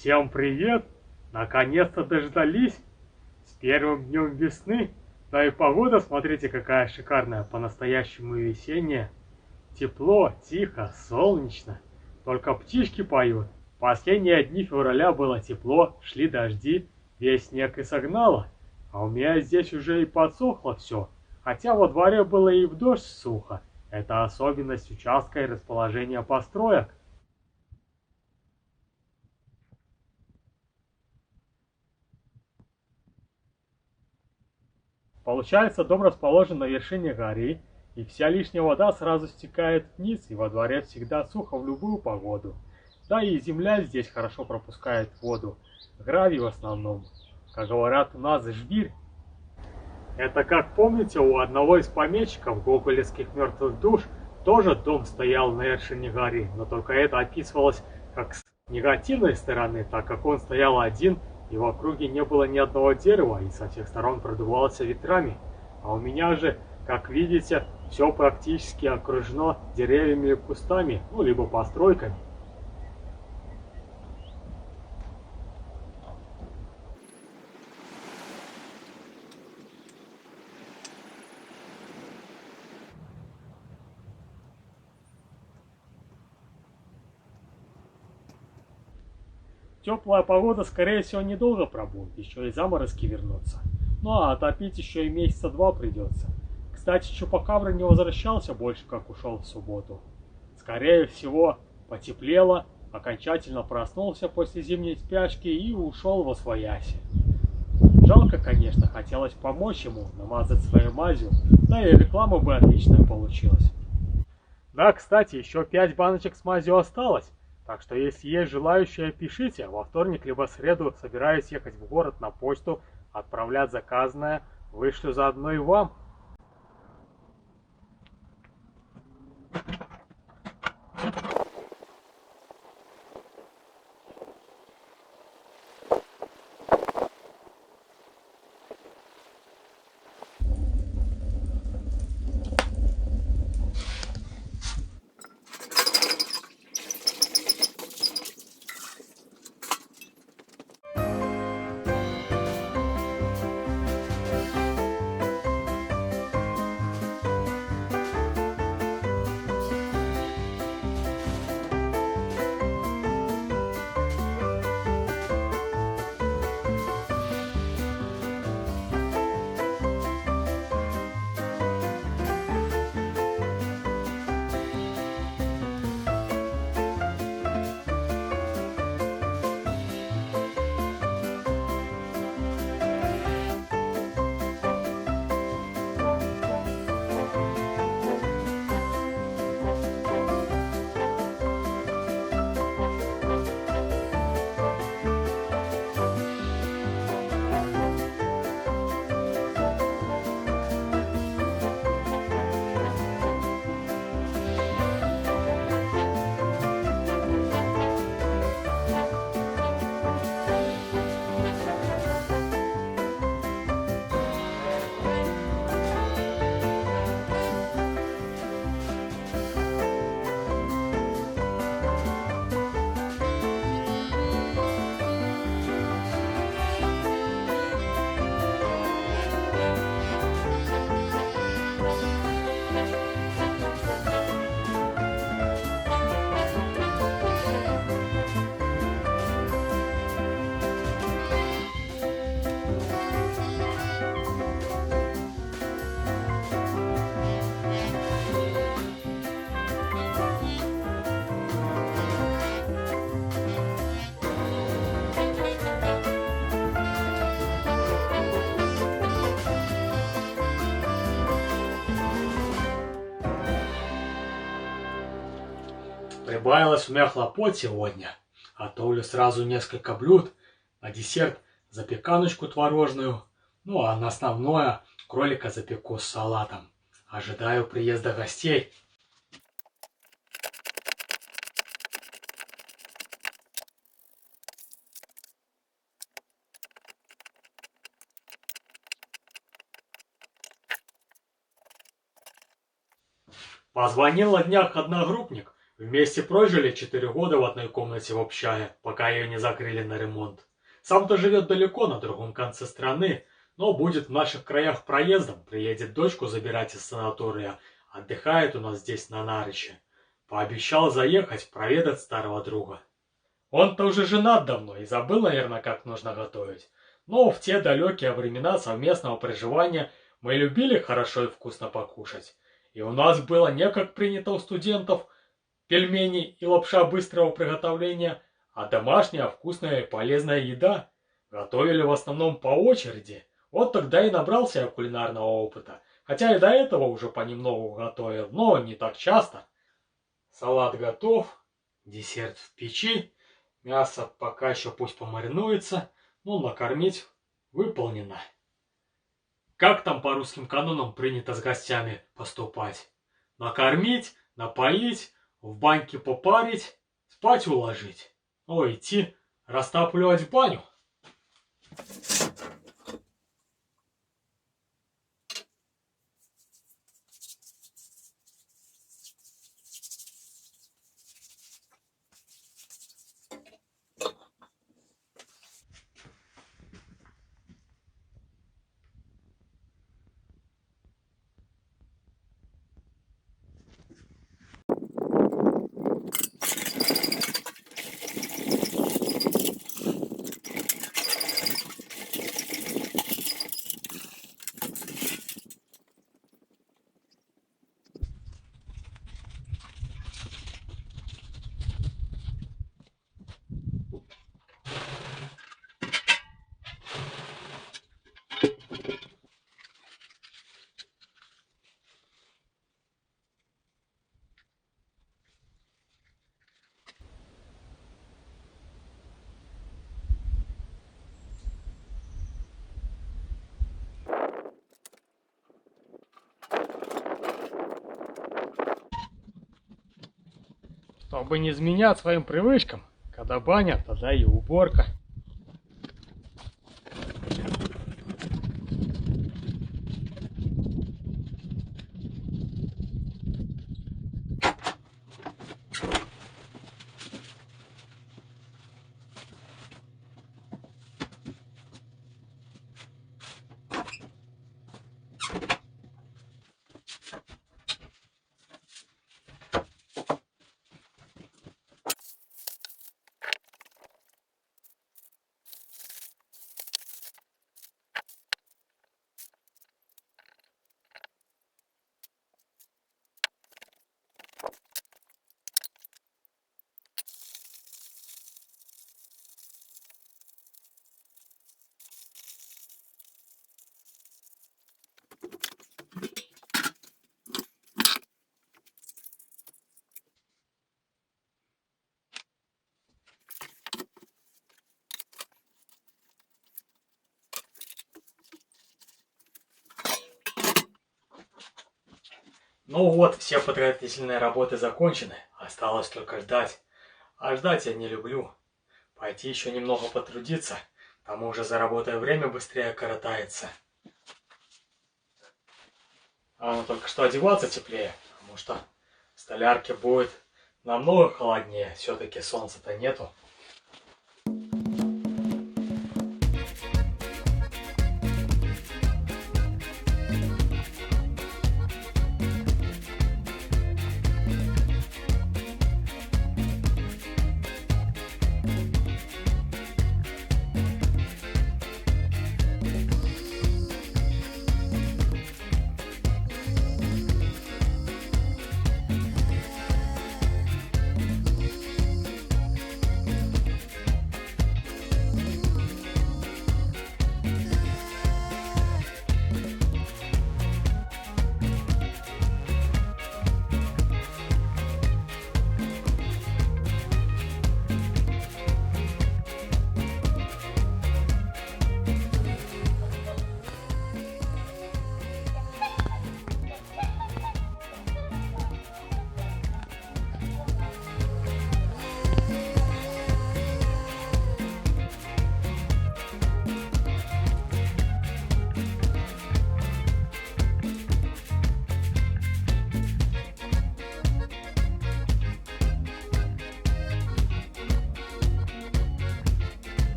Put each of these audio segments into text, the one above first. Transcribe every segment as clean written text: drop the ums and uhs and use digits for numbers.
Всем привет! Наконец-то дождались! С первым днем весны! Да и погода, смотрите, какая шикарная, по-настоящему весенняя. Тепло, тихо, солнечно. Только птички поют. Последние дни февраля было тепло, шли дожди, весь снег и согнало. А у меня здесь уже и подсохло все. Хотя во дворе было и в дождь сухо. Это особенность участка и расположения построек. Получается, дом расположен на вершине горы, и вся лишняя вода сразу стекает вниз, и во дворе всегда сухо в любую погоду. Да и земля здесь хорошо пропускает воду, гравий в основном. Как говорят у нас, жбирь. Это как помните, у одного из помещиков гоголевских мертвых душ тоже дом стоял на вершине горы, но только это описывалось как с негативной стороны, так как он стоял один, и в округе не было ни одного дерева, и со всех сторон продувался ветрами. А у меня же, как видите, все практически окружено деревьями и кустами, ну либо постройками. Теплая погода, скорее всего, недолго пробудет, еще и заморозки вернутся. Ну а отопить еще и месяца два придется. Кстати, Чупакабра не возвращался больше, как ушел в субботу. Скорее всего, потеплело, окончательно проснулся после зимней спячки и ушел восвояси. Жалко, конечно, хотелось помочь ему, намазать своей мазью, да и реклама бы отличная получилась. Да, кстати, еще 5 баночек с мазью осталось. Так что, если есть желающие, пишите. Во вторник либо среду собираюсь ехать в город на почту, отправлять заказанное. Вышлю заодно и вам. Прибавилось у меня хлопот сегодня. Готовлю сразу несколько блюд. На десерт запеканочку творожную. Ну а на основное кролика запеку с салатом. Ожидаю приезда гостей. Позвонил на днях одногруппник. Вместе прожили 4 года в одной комнате в общаге, пока ее не закрыли на ремонт. Сам-то живет далеко, на другом конце страны, но будет в наших краях проездом, приедет дочку забирать из санатория, отдыхает у нас здесь на Нарыче. Пообещал заехать, проведать старого друга. Он-то уже женат давно и забыл, наверное, как нужно готовить. Но в те далекие времена совместного проживания мы любили хорошо и вкусно покушать. И у нас было не как принято у студентов, пельмени и лапша быстрого приготовления, а домашняя вкусная и полезная еда. Готовили в основном по очереди. Вот тогда и набрался я кулинарного опыта. Хотя и до этого уже понемногу готовил, но не так часто. Салат готов, десерт в печи, мясо пока еще пусть помаринуется, но накормить выполнено. Как там по русским канонам принято с гостями поступать? Накормить, напоить, в баньке попарить, спать уложить. О, идти растапливать баню. Чтобы не изменять своим привычкам, когда баня, тогда и уборка. Ну вот, все подготовительные работы закончены, осталось только ждать. А ждать я не люблю. Пойти еще немного потрудиться, к тому же за работой время быстрее коротается. А ну только что одеваться теплее, потому что в столярке будет намного холоднее, все-таки солнца-то нету.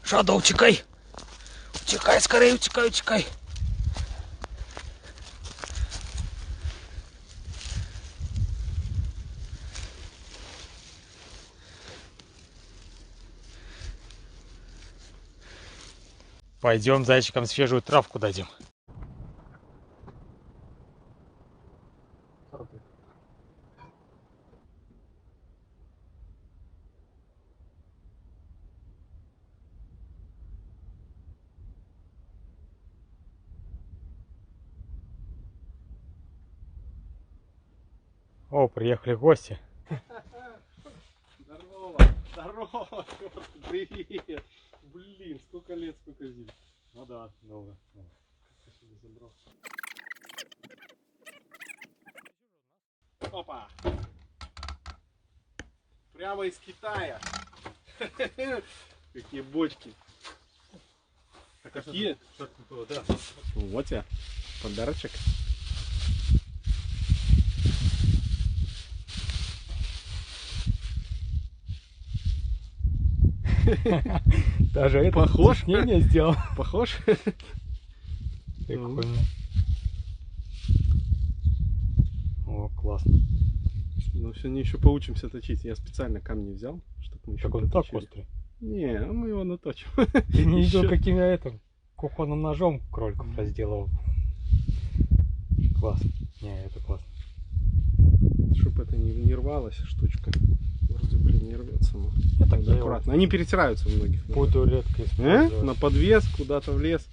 Шадо, утекай! Утекай, скорее, утекай, утекай! Пойдем зайчикам свежую травку дадим. О, приехали гости. Здорово, здорово, привет. Блин, сколько лет, сколько зим. Ну да, много. Опа. Прямо из Китая. Какие бочки. А какие? Да. Вот тебе подарочек. Даже это Похож? стеснение сделал. Похож? Прикольно. О, классно. Ну, сегодня еще поучимся точить. Я специально камни взял, чтобы мы еще Так он так поточили. острый. Не, мы его наточим. Ты не видел, Еще. каким я это кухонным ножом кроликов разделывал. Класс. Не, это классно. Чтобы это не рвалась штучка. Вроде, блин, не рвется. Но так надо я его аккуратно. Они перетираются у многих. буду редко использовать. На подвес, куда-то в лес.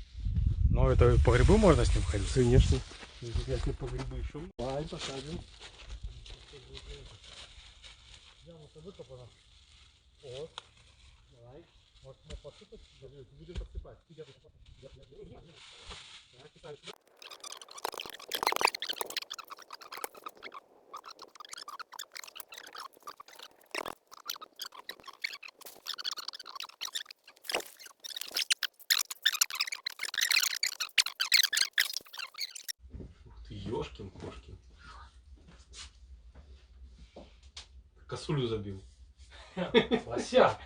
Ну, это по грибы можно с ним ходить? Конечно. Если по грибы еще. Давай, посадим. Вот. Давай. Может, мы посыпать? Будем подсыпать. Ух ты, ёшкин-кошкин. Косулю забил. Лося.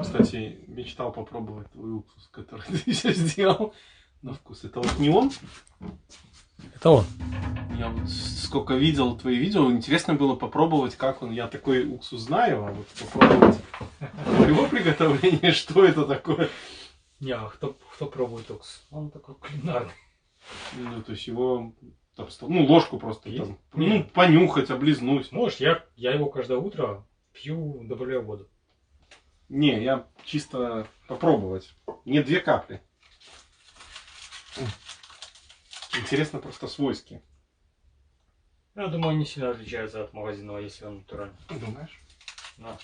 Кстати, мечтал попробовать твой уксус, который ты сейчас сделал на вкус. Это вот не он? Это он. Я вот сколько видел твои видео, интересно было попробовать, как он. Я такой уксус знаю, а вот попробовать его приготовление, что это такое? Не, а кто пробует уксус? Он такой кулинарный. Ну, то есть его, ну, ложку просто Есть? там, ну, понюхать, облизнуть. Можешь, я его каждое утро пью, добавляю воду. Не, я чисто попробовать. Не 2 капли. Интересно просто свойски. Я думаю, не сильно отличается от магазинного, если он натуральный. Думаешь? На,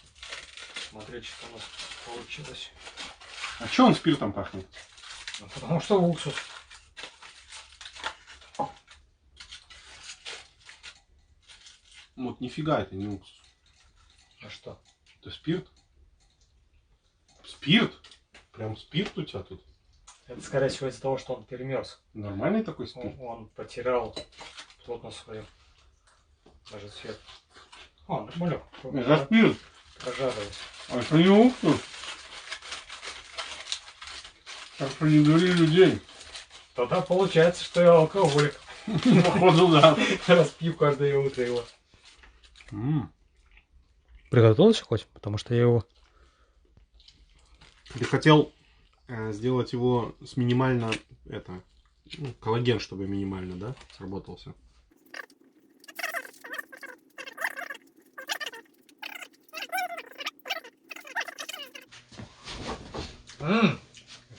смотреть, что у нас получилось. А что он спиртом пахнет? Ну, потому что уксус. Вот нифига это не уксус. А что? Это спирт? Спирт? Прям спирт у тебя тут? Это, скорее всего, из-за того, что он перемерз. Нормальный такой спирт? Он потерял плотность свою. Даже цвет. О, нормально. Это спирт. Прожаривается. А это не уксус. Так что не дури людей. Тогда получается, что я алкоголик. Походу, да. Раз пью каждое утро его. Приготовился хоть? Потому что я его... Ты хотел сделать его с минимально, коллаген, чтобы минимально, да, сработался?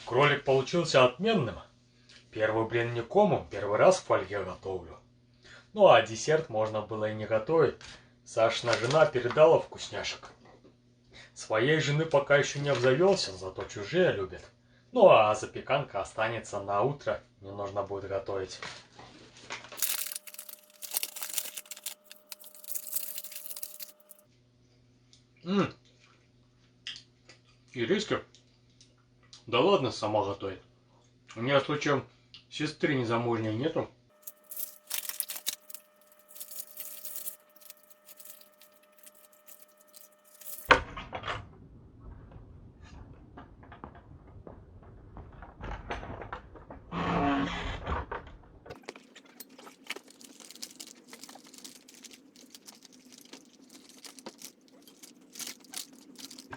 Кролик получился отменным. Первый блин не комом, первый раз в фольге готовлю. Ну а десерт можно было и не готовить. Сашина жена передала вкусняшек. Своей жены пока еще не обзавелся, зато чужие любят. Ну а запеканка останется на утро, не нужно будет готовить. Ириска? Да ладно, сама готовит. У меня случаем сестры незамужней нету.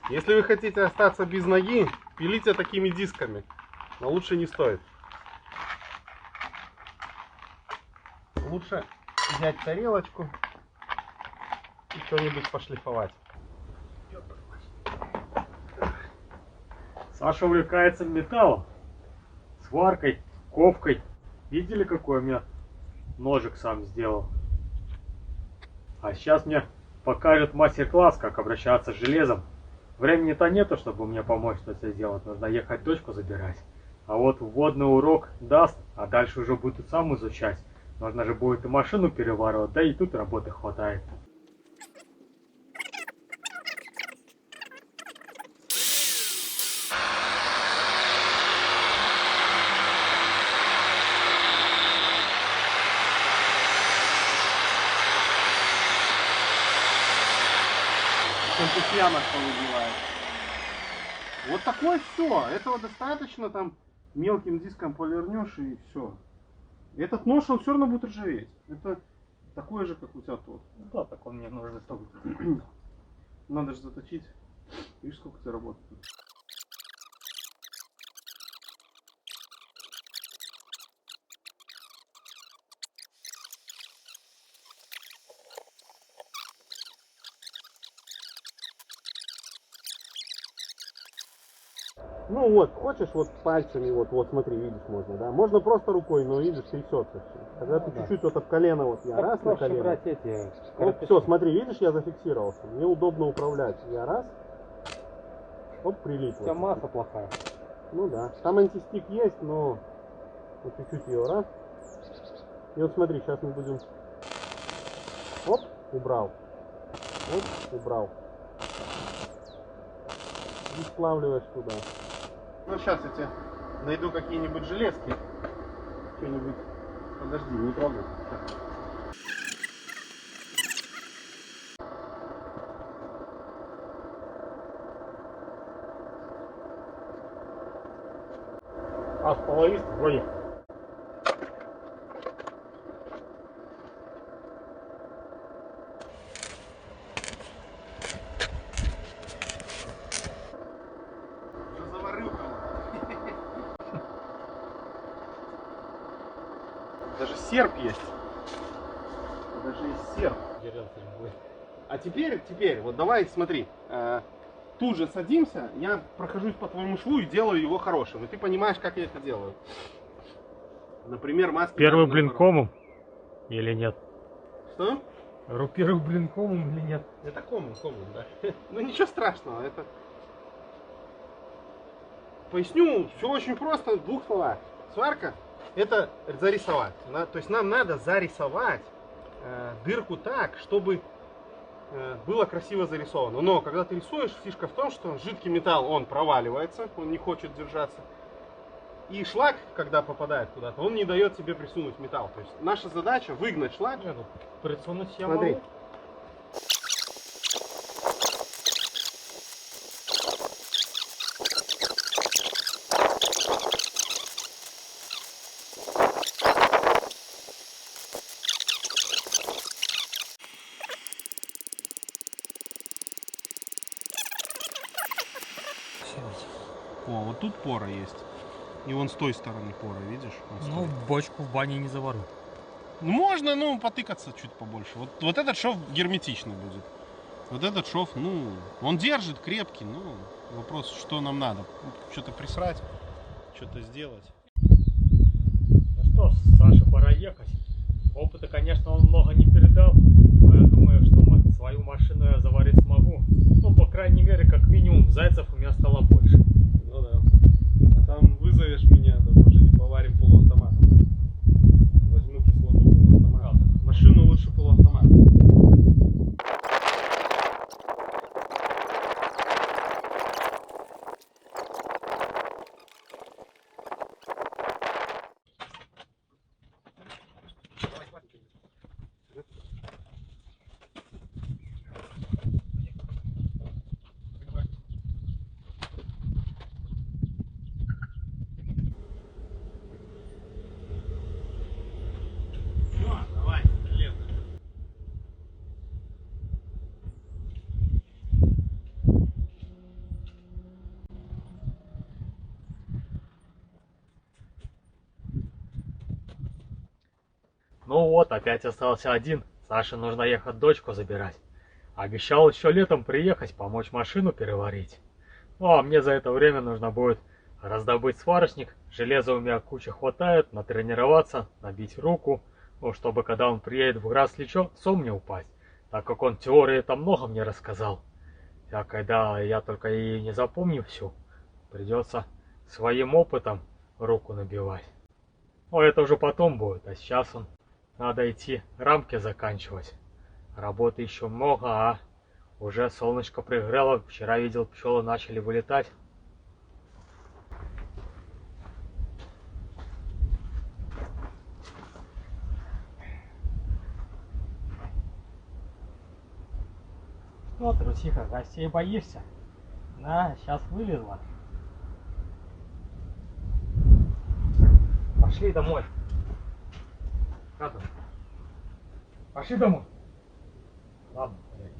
Если вы хотите остаться без ноги, пилите такими дисками. Но лучше не стоит. Лучше взять тарелочку и что-нибудь пошлифовать. Саша увлекается металлом, сваркой, ковкой. Видели, какой у меня ножик сам сделал? А сейчас мне покажет мастер-класс, как обращаться с железом. Времени-то нету, чтобы мне помочь что-то сделать. Нужно ехать дочку забирать. А вот вводный урок даст, а дальше уже буду сам изучать. Нужно же будет и машину переваривать, да и тут работы хватает. Пьяно что выбивает. Вот такое все. Этого достаточно, там мелким диском повернешь и все. Этот нож, он все равно будет ржаветь. Это такой же, как у тебя тот. Да, так он мне нужен. Надо же заточить. Видишь, сколько ты работаешь. Ну вот, хочешь вот пальцами, вот смотри, видишь, можно, да? Можно просто рукой, но видишь, трясется все. Когда ты чуть-чуть вот об колено, вот я раз на колено. Вот все, смотри, видишь, я зафиксировался. Мне удобно управлять. Я раз, оп, прилип. У тебя масса плохая. Ну да. Там антистик есть, но вот чуть-чуть ее раз. И вот смотри, сейчас мы будем. Оп, убрал. Оп, убрал. И сплавливаешь туда. Ну сейчас я тебе найду какие-нибудь железки. Что-нибудь. Подожди, не трогай. А с половист вроде. Даже серп есть. Даже есть серп. А теперь, вот давай смотри. Тут же садимся, я прохожусь по твоему шву и делаю его хорошим. И ты понимаешь, как я это делаю. Например, маски. Первый блин комом или нет? Что? Первый блин комом или нет? Это комом, да. Ну ничего страшного, это... Поясню, все очень просто, в двух словах. Сварка — это зарисовать. То есть нам надо зарисовать дырку так, чтобы было красиво зарисовано. Но когда ты рисуешь, фишка в том, что жидкий металл, он проваливается, он не хочет держаться. И шлак, когда попадает куда-то, он не дает себе присунуть металл. То есть наша задача выгнать шлак. Присунуть я Смотри. могу. О, вот тут пора есть. И вон с той стороны пора, видишь? Ну, бочку в бане не завару. Ну, можно, ну, потыкаться чуть побольше. Вот этот шов герметичный будет. Вот этот шов, ну, он держит, крепкий, ну, вопрос, что нам надо. Что-то присрать, что-то сделать. Ну что, Саше пора ехать. Опыта, конечно, он много не передал, но я думаю, что свою машину я заварить смогу. Ну, по крайней мере, как минимум, зайцев у меня стало больше. Ну да. А там вызовешь меня, да, может, и поварим полуавтоматом. Возьму кислоту полуавтомата. Машину лучше полуавтомат. Ну вот, опять остался один. Саше нужно ехать дочку забирать. Обещал еще летом приехать, помочь машину переварить. Ну а мне за это время нужно будет раздобыть сварочник. Железа у меня куча хватает, натренироваться, набить руку. Ну, чтобы когда он приедет в Грас-Личо, не упасть. Так как он теории это много мне рассказал. А когда я только и не запомню всю, придется своим опытом руку набивать. Но это уже потом будет, а сейчас надо идти рамки заканчивать. Работы еще много, а уже солнышко пригрело. Вчера видел, пчелы начали вылетать. Ну, трусиха, гостей боишься? На, сейчас вылезла. Пошли домой. Кату. Пошли домой. Ладно, блядь.